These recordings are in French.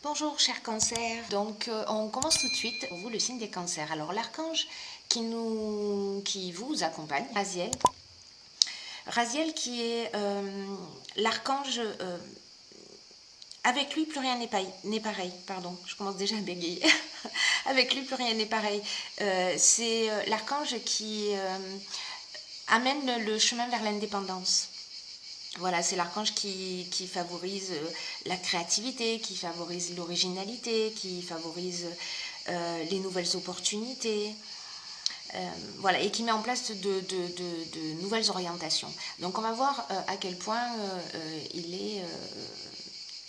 Bonjour chers cancers, donc on commence tout de suite pour vous le signe des cancers. Alors l'archange qui vous accompagne, Raziel qui est l'archange, avec lui plus rien n'est pareil, pardon, je commence déjà à bégayer, avec lui plus rien n'est pareil. C'est l'archange qui amène le chemin vers l'indépendance. Voilà, c'est l'archange qui favorise la créativité, qui favorise l'originalité, qui favorise les nouvelles opportunités, voilà, et qui met en place de nouvelles orientations. Donc on va voir à quel point il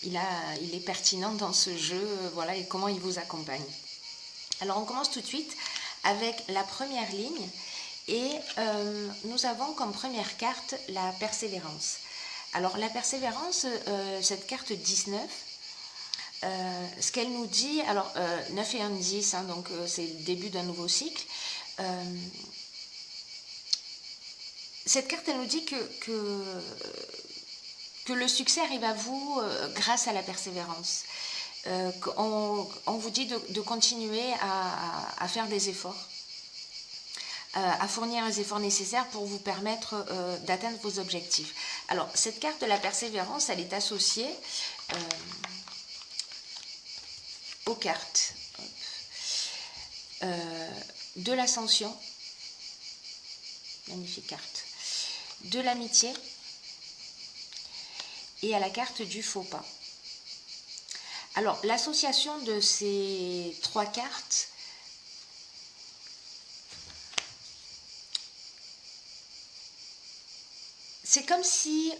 est pertinent dans ce jeu, voilà, et comment il vous accompagne. Alors on commence tout de suite avec la première ligne, et nous avons comme première carte la persévérance. Alors la persévérance, cette carte 19, ce qu'elle nous dit, alors 9 et 1, 10, hein, donc c'est le début d'un nouveau cycle. Cette carte, elle nous dit que le succès arrive à vous grâce à la persévérance. On vous dit de continuer à faire des efforts, à fournir les efforts nécessaires pour vous permettre d'atteindre vos objectifs. Alors, cette carte de la persévérance, elle est associée aux cartes de l'ascension, magnifique carte, de l'amitié et à la carte du faux pas. Alors, l'association de ces trois cartes c'est comme si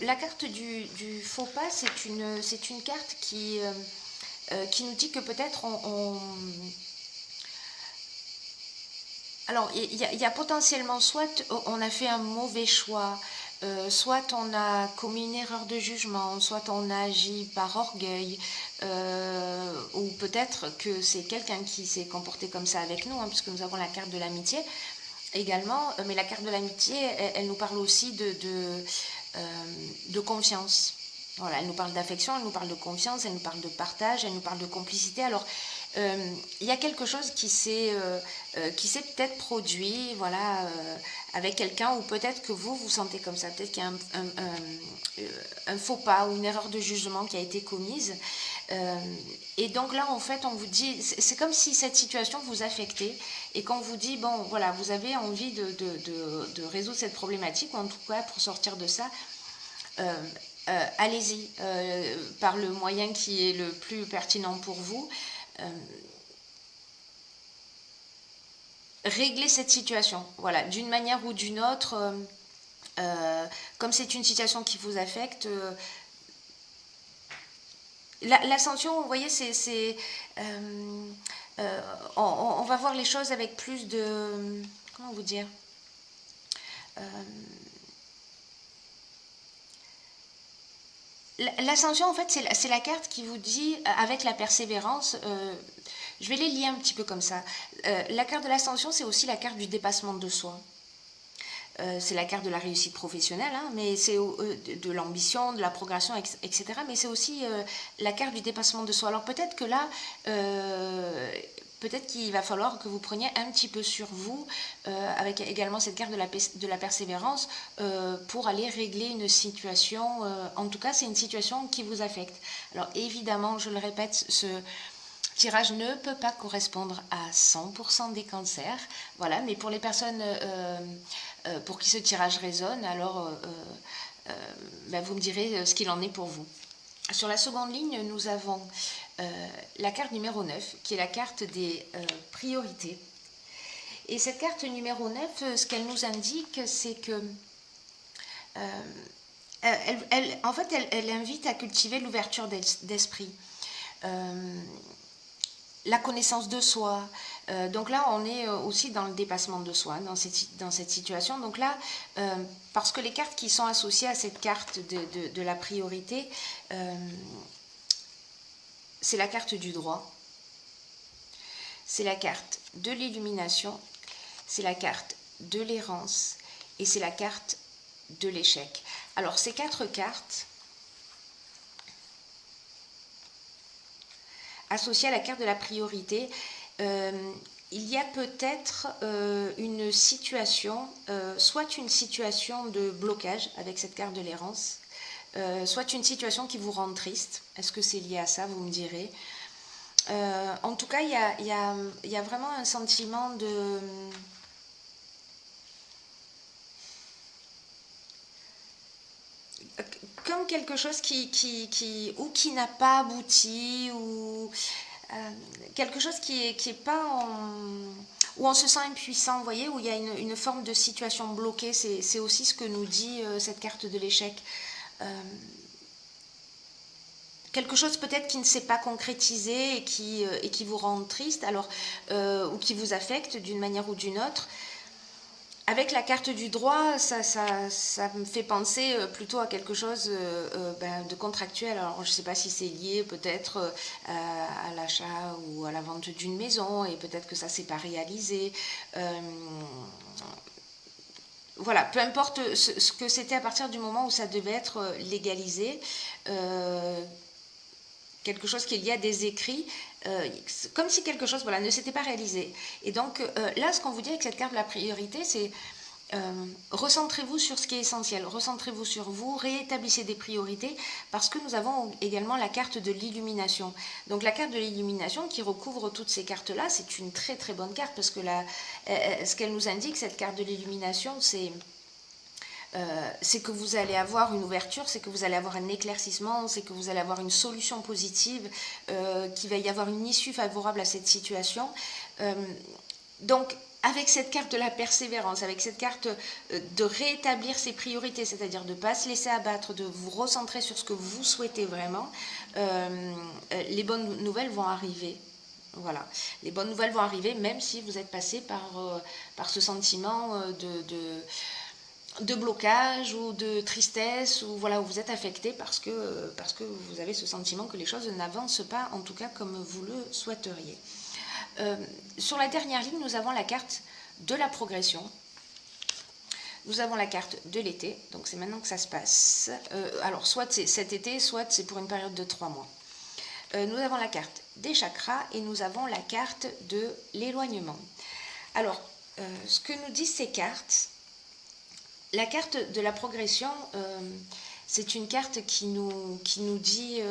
la carte du faux pas, c'est une carte qui nous dit que peut-être alors il y a potentiellement soit on a fait un mauvais choix, soit on a commis une erreur de jugement, soit on a agi par orgueil, ou peut-être que c'est quelqu'un qui s'est comporté comme ça avec nous, hein, puisque nous avons la carte de l'amitié également, mais la carte de l'amitié, elle nous parle aussi de confiance. Voilà, elle nous parle d'affection, elle nous parle de confiance, elle nous parle de partage, elle nous parle de complicité. Alors, il y a quelque chose qui s'est peut-être produit, voilà, avec quelqu'un, ou peut-être que vous sentez comme ça, peut-être qu'il y a un faux pas ou une erreur de jugement qui a été commise. Et donc là, en fait, on vous dit, c'est comme si cette situation vous affectait et qu'on vous dit, bon, voilà, vous avez envie de résoudre cette problématique, ou en tout cas, pour sortir de ça, allez-y, par le moyen qui est le plus pertinent pour vous. Régler cette situation, voilà, d'une manière ou d'une autre, comme c'est une situation qui vous affecte, l'ascension, vous voyez, on va voir les choses avec plus de, comment vous dire, l'ascension, en fait, c'est la carte qui vous dit, avec la persévérance, je vais les lier un petit peu comme ça. La carte de l'ascension, c'est aussi la carte du dépassement de soi. C'est la carte de la réussite professionnelle, hein, mais c'est de l'ambition, de la progression, etc. Mais c'est aussi la carte du dépassement de soi. Alors peut-être que là, peut-être qu'il va falloir que vous preniez un petit peu sur vous, avec également cette carte de la persévérance, pour aller régler une situation. En tout cas, c'est une situation qui vous affecte. Alors évidemment, je le répète, ce tirage ne peut pas correspondre à 100% des cancers, voilà, mais pour les personnes pour qui ce tirage résonne, alors ben vous me direz ce qu'il en est pour vous. Sur la seconde ligne, nous avons la carte numéro 9, qui est la carte des priorités. Et cette carte numéro 9, ce qu'elle nous indique, c'est que en fait, elle invite à cultiver l'ouverture d'esprit. La connaissance de soi. Donc là, on est aussi dans le dépassement de soi, dans cette situation. Donc là, parce que les cartes qui sont associées à cette carte de la priorité, c'est la carte du droit, c'est la carte de l'illumination, c'est la carte de l'errance et c'est la carte de l'échec. Alors ces quatre cartes, associé à la carte de la priorité, il y a peut-être une situation, soit une situation de blocage avec cette carte de l'errance, soit une situation qui vous rend triste. Est-ce que c'est lié à ça, vous me direz. En tout cas, il y a vraiment un sentiment de... comme quelque chose qui n'a pas abouti, ou quelque chose qui est pas où on se sent impuissant, vous voyez, où il y a une forme de situation bloquée. C'est aussi ce que nous dit cette carte de l'échec. Quelque chose peut-être qui ne s'est pas concrétisé et qui vous rend triste, alors, ou qui vous affecte d'une manière ou d'une autre. Avec la carte du droit, ça me fait penser plutôt à quelque chose de contractuel. Alors, je ne sais pas si c'est lié peut-être à l'achat ou à la vente d'une maison, et peut-être que ça ne s'est pas réalisé. Voilà, peu importe ce que c'était à partir du moment où ça devait être légalisé. Quelque chose qui est lié à des écrits, comme si quelque chose ne s'était pas réalisé. Et donc là, ce qu'on vous dit avec cette carte de la priorité, c'est recentrez-vous sur ce qui est essentiel, recentrez-vous sur vous, réétablissez des priorités, parce que nous avons également la carte de l'illumination. Donc la carte de l'illumination qui recouvre toutes ces cartes-là, c'est une très très bonne carte, parce que ce qu'elle nous indique, cette carte de l'illumination, c'est que vous allez avoir une ouverture, c'est que vous allez avoir un éclaircissement, c'est que vous allez avoir une solution positive, qu'il va y avoir une issue favorable à cette situation. Donc, avec cette carte de la persévérance, avec cette carte de rétablir ses priorités, c'est-à-dire de ne pas se laisser abattre, de vous recentrer sur ce que vous souhaitez vraiment, les bonnes nouvelles vont arriver. Voilà, les bonnes nouvelles vont arriver, même si vous êtes passé par ce sentiment de blocage ou de tristesse, ou voilà, où vous êtes affecté parce que vous avez ce sentiment que les choses n'avancent pas, en tout cas comme vous le souhaiteriez. Sur la dernière ligne, nous avons la carte de la progression. Nous avons la carte de l'été, donc c'est maintenant que ça se passe. Alors, soit c'est cet été, soit c'est pour une période de 3 mois. Nous avons la carte des chakras et nous avons la carte de l'éloignement. Alors, ce que nous disent ces cartes, la carte de la progression, c'est une carte qui nous dit...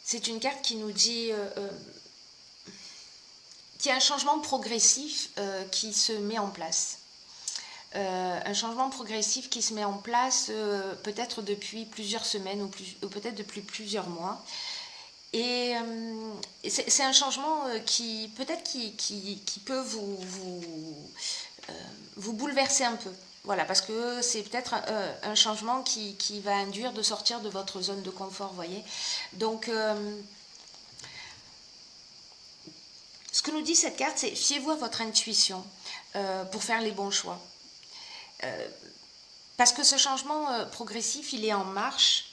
c'est une carte qui nous dit qu'il y a un changement progressif qui se met en place. Un changement progressif qui se met en place peut-être depuis plusieurs semaines ou peut-être depuis plusieurs mois. Et c'est un changement qui peut-être qui peut vous bouleverser un peu. Voilà, parce que c'est peut-être un changement qui va induire de sortir de votre zone de confort, vous voyez. Donc, ce que nous dit cette carte, c'est fiez-vous à votre intuition pour faire les bons choix. Parce que ce changement progressif, il est en marche,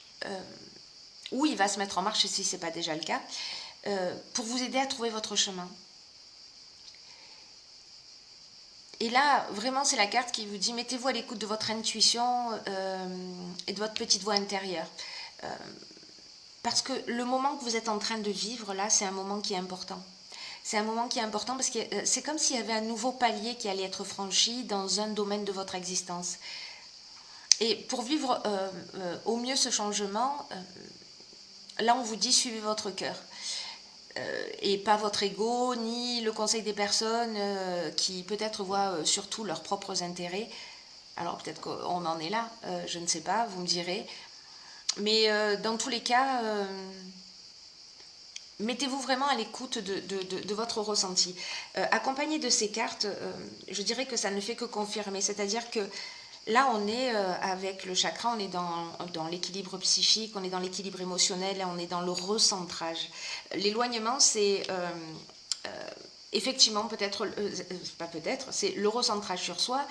ou il va se mettre en marche si ce n'est pas déjà le cas, pour vous aider à trouver votre chemin. Et là, vraiment, c'est la carte qui vous dit, mettez-vous à l'écoute de votre intuition et de votre petite voix intérieure. Parce que le moment que vous êtes en train de vivre, là, c'est un moment qui est important. C'est un moment qui est important parce que c'est comme s'il y avait un nouveau palier qui allait être franchi dans un domaine de votre existence. Et pour vivre au mieux ce changement, là, on vous dit, suivez votre cœur. Et pas votre ego, ni le conseil des personnes qui peut-être voient surtout leurs propres intérêts. Alors peut-être qu'on en est là, je ne sais pas, vous me direz. Mais dans tous les cas, mettez-vous vraiment à l'écoute de votre ressenti. Accompagné de ces cartes, je dirais que ça ne fait que confirmer. C'est-à-dire que là, on est avec le chakra, on est dans l'équilibre psychique, on est dans l'équilibre émotionnel, on est dans le recentrage. L'éloignement, c'est effectivement c'est le recentrage sur soi.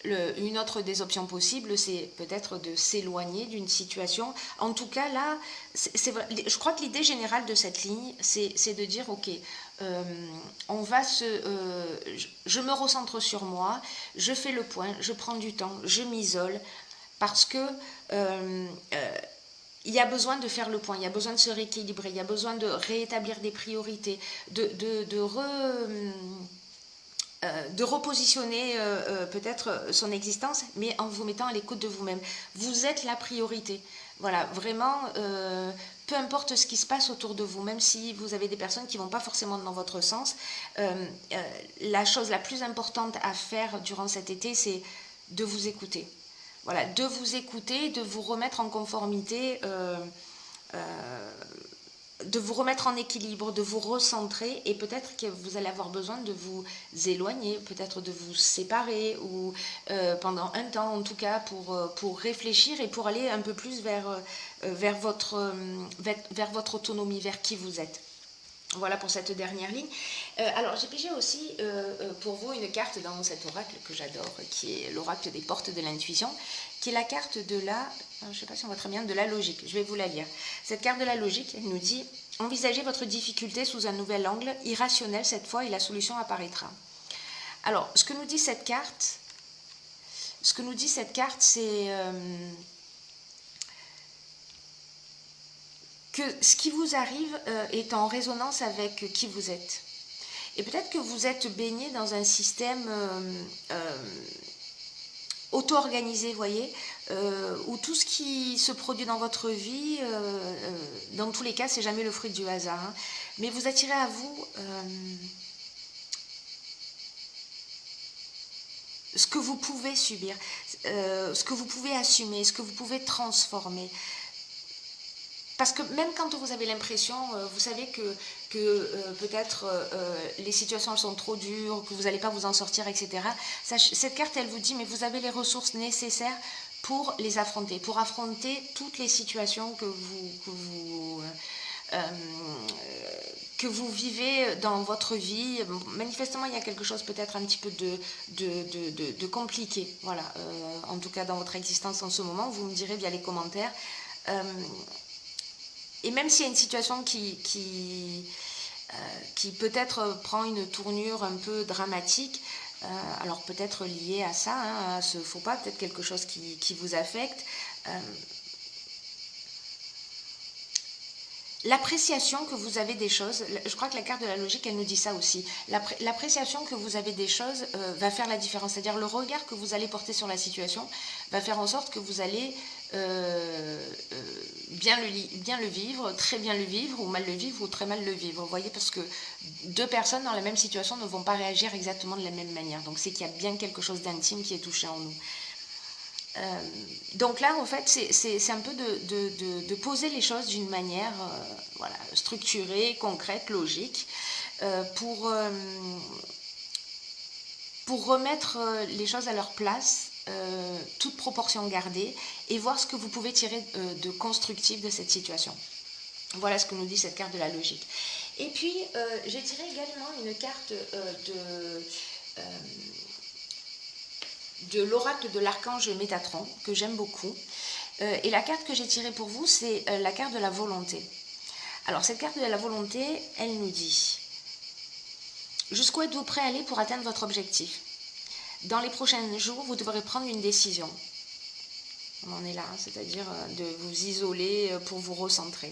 Une autre des options possibles, c'est peut-être de s'éloigner d'une situation. En tout cas, là, je crois que l'idée générale de cette ligne, c'est de dire, ok, je me recentre sur moi, je fais le point, je prends du temps, je m'isole, parce que il y a besoin de faire le point, il y a besoin de se rééquilibrer, il y a besoin de réétablir des priorités, de repositionner peut-être son existence, mais en vous mettant à l'écoute de vous-même. Vous êtes la priorité. Voilà, vraiment, peu importe ce qui se passe autour de vous, même si vous avez des personnes qui ne vont pas forcément dans votre sens, la chose la plus importante à faire durant cet été, c'est de vous écouter. Voilà, de vous écouter, de vous remettre en conformité, de vous remettre en équilibre, de vous recentrer, et peut-être que vous allez avoir besoin de vous éloigner, peut-être de vous séparer, ou pendant un temps en tout cas, pour réfléchir et pour aller un peu plus vers votre autonomie, vers qui vous êtes. Voilà pour cette dernière ligne. Alors j'ai pigé aussi pour vous une carte dans cet oracle que j'adore, qui est l'oracle des portes de l'intuition, qui est la carte de la, je ne sais pas si on voit très bien, de la logique. Je vais vous la lire. Cette carte de la logique, elle nous dit « Envisagez votre difficulté sous un nouvel angle, irrationnel cette fois, et la solution apparaîtra. » Alors, ce que nous dit cette carte, c'est que ce qui vous arrive est en résonance avec qui vous êtes. Et peut-être que vous êtes baigné dans un système auto-organisé, vous voyez, où tout ce qui se produit dans votre vie, dans tous les cas, c'est jamais le fruit du hasard. Hein, mais vous attirez à vous ce que vous pouvez subir, ce que vous pouvez assumer, ce que vous pouvez transformer. Parce que même quand vous avez l'impression, vous savez que peut-être les situations sont trop dures, que vous n'allez pas vous en sortir, etc. Cette carte, elle vous dit, mais vous avez les ressources nécessaires pour les affronter, pour affronter toutes les situations que vous vivez dans votre vie. Manifestement, il y a quelque chose peut-être un petit peu de compliqué, voilà, en tout cas dans votre existence en ce moment. Vous me direz via les commentaires. Et même s'il y a une situation qui peut-être prend une tournure un peu dramatique, alors peut-être liée à ça, hein, à ce faux pas, peut-être quelque chose qui vous affecte, l'appréciation que vous avez des choses, je crois que la carte de la logique, elle nous dit ça aussi, l'appréciation que vous avez des choses va faire la différence, c'est-à-dire le regard que vous allez porter sur la situation va faire en sorte que vous allez bien le vivre, très bien le vivre, ou mal le vivre, ou très mal le vivre. Vous voyez, parce que deux personnes dans la même situation ne vont pas réagir exactement de la même manière. Donc c'est qu'il y a bien quelque chose d'intime qui est touché en nous. Donc là, en fait, c'est un peu de poser les choses d'une manière voilà, structurée, concrète, logique, pour remettre les choses à leur place, toute proportion gardée, et voir ce que vous pouvez tirer de constructif de cette situation. Voilà ce que nous dit cette carte de la logique. Et puis, j'ai tiré également une carte de l'oracle de l'archange Métatron, que j'aime beaucoup. Et la carte que j'ai tirée pour vous, c'est la carte de la volonté. Alors, cette carte de la volonté, elle nous dit « Jusqu'où êtes-vous prêt à aller pour atteindre votre objectif ? Dans les prochains jours, vous devrez prendre une décision. » On en est là, hein, c'est-à-dire de vous isoler pour vous recentrer.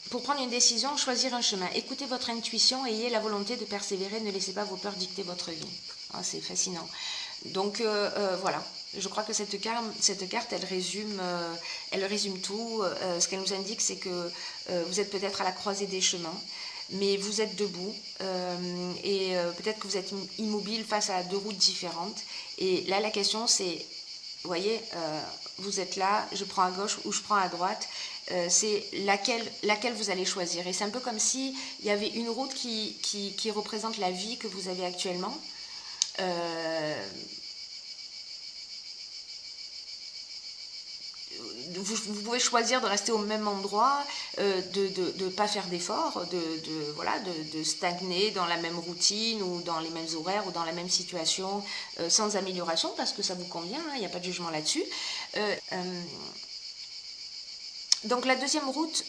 Pour prendre une décision, choisir un chemin. Écoutez votre intuition et ayez la volonté de persévérer. Ne laissez pas vos peurs dicter votre vie. Ah, c'est fascinant. Donc voilà, je crois que cette carte, elle résume tout. Ce qu'elle nous indique, c'est que vous êtes peut-être à la croisée des chemins, mais vous êtes debout et peut-être que vous êtes immobile face à deux routes différentes. Et là, la question, c'est, vous voyez, vous êtes là, je prends à gauche ou je prends à droite. C'est laquelle vous allez choisir. Et c'est un peu comme s'il y avait une route qui représente la vie que vous avez actuellement. Vous pouvez choisir de rester au même endroit, de ne pas faire d'efforts, de stagner dans la même routine ou dans les mêmes horaires ou dans la même situation sans amélioration parce que ça vous convient, il n'y a pas de jugement là-dessus. Donc la deuxième route,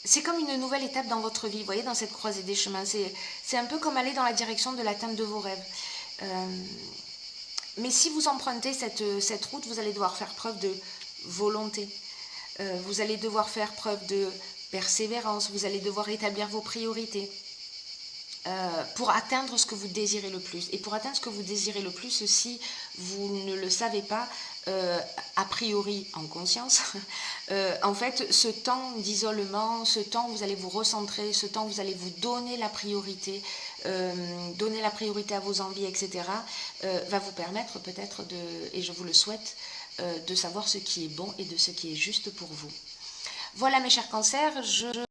c'est comme une nouvelle étape dans votre vie, vous voyez, dans cette croisée des chemins. C'est un peu comme aller dans la direction de l'atteinte de vos rêves. Mais si vous empruntez cette route, vous allez devoir faire preuve de volonté. Vous allez devoir faire preuve de persévérance. Vous allez devoir établir vos priorités pour atteindre ce que vous désirez le plus. Et pour atteindre ce que vous désirez le plus, si vous ne le savez pas, a priori en conscience, en fait, ce temps d'isolement, ce temps où vous allez vous recentrer, ce temps où vous allez vous donner la priorité à vos envies, etc., va vous permettre peut-être et je vous le souhaite, de savoir ce qui est bon et de ce qui est juste pour vous. Voilà mes chers cancers,